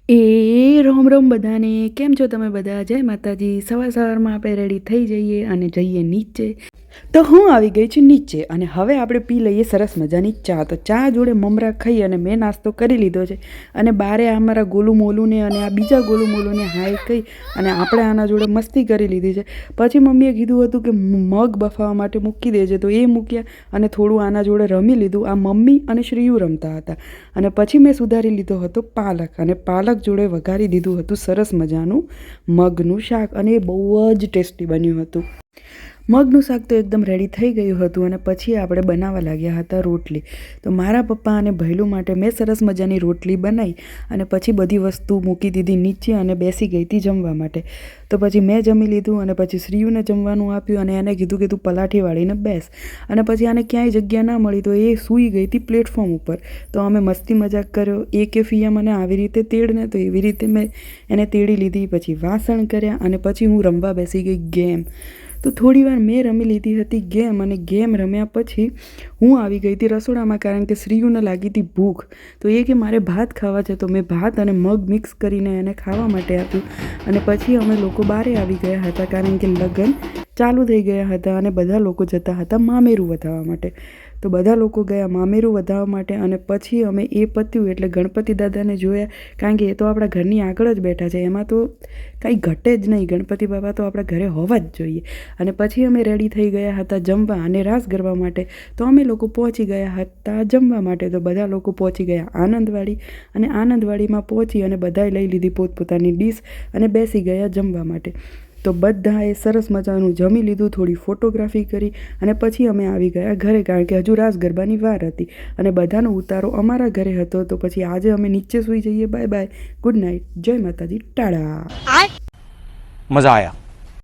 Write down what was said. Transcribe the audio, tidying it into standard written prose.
રોમ રોમ બધાને કેમ છો તમે બધા? જય માતાજી. સવારમાં આપણે રેડી થઈ જઈએ અને જઈએ નીચે. તો હું આવી ગઈ છું નીચે અને હવે આપણે પી લઈએ સરસ મજાની ચા. તો ચા જોડે મમરા ખાઈ અને મેં નાસ્તો કરી લીધો છે અને બારે અમારા ગોલું મોલુંને અને આ બીજા ગોલું મોલુંને હાય કહી અને આપણે આના જોડે મસ્તી કરી લીધી છે. પછી મમ્મીએ કીધું હતું કે મગ બફાવા માટે મૂકી દેજે, તો એ મૂક્યા અને થોડું આના જોડે રમી લીધું. આ મમ્મી અને શ્રીયુ રમતા હતા અને પછી મેં સુધારી લીધો હતો પાલક અને પાલક જોડે વઘારી દીધું હતું સરસ મજાનું મગનું શાક અને એ બહુ જ ટેસ્ટી બન્યું હતું. મગનું શાક તો એકદમ રેડી થઈ ગયું હતું અને પછી આપણે બનાવવા લાગ્યા હતા રોટલી. તો મારા પપ્પા અને ભૈલું માટે મેં સરસ મજાની રોટલી બનાવી અને પછી બધી વસ્તુ મૂકી દીધી નીચે અને બેસી ગઈ હતી જમવા માટે. તો પછી મેં જમી લીધું અને પછી શ્રીયુને જમવાનું આપ્યું અને એને કીધું કે તું પલાઠી વાળીને બેસ. અને પછી આને ક્યાંય જગ્યા ના મળી તો એ સૂઈ ગઈ હતી પ્લેટફોર્મ ઉપર. તો અમે મસ્તી મજાક કર્યો. કે ફિયા મને આવી રીતે તેડને, તો એવી રીતે મેં એને તેડી લીધી. પછી વાસણ કર્યા અને પછી હું રમવા બેસી ગઈ ગેમ. તો થોડીવાર મેં રમી લીધી હતી ગેમ અને ગેમ રમ્યા પછી હું આવી ગઈ હતી રસોડામાં, કારણ કે શ્રીયુને લાગી હતી ભૂખ. તો એ કે મારે ભાત ખાવા છે, તો મેં ભાત અને મગ મિક્સ કરીને એને ખાવા માટે આપ્યું. અને પછી અમે લોકો બહાર આવી ગયા હતા કારણ કે લગ્ન ચાલુ થઈ ગયા હતા અને બધા લોકો જતા હતા મામેરું વધાવવા માટે. તો બધા લોકો ગયા મામેરું વધાવવા માટે અને પછી અમે એ પત્યું એટલે ગણપતિ દાદાને જોયા, કારણ કે એ તો આપણા ઘરની આગળ જ બેઠા છે, એમાં તો કાંઈ ઘટે જ નહીં. ગણપતિ બાબા તો આપણા ઘરે હોવા જ જોઈએ. અને પછી અમે રેડી થઈ ગયા હતા જમવા અને રાસ ગરબા માટે. તો અમે લોકો પહોંચી ગયા હતા જમવા માટે. તો બધા લોકો પહોંચી ગયા આનંદવાડી અને આનંદવાડીમાં પહોંચી અને બધાએ લઈ લીધી પોતપોતાની ડીશ અને બેસી ગયા જમવા માટે. તો બધાએ સરસ મજાનું જમી લીધું, થોડી ફોટોગ્રાફી કરી અને પછી અમે આવી ગયા ઘરે, કારણ કે હજુ રાસ ગરબાની વાર હતી અને બધાનો ઉતારો અમારા ઘરે હતો. તો પછી આજે અમે નીચે સૂઈ જઈએ. બાય બાય, ગુડ નાઇટ, જય માતાજી, ટાળા. મજા આયા.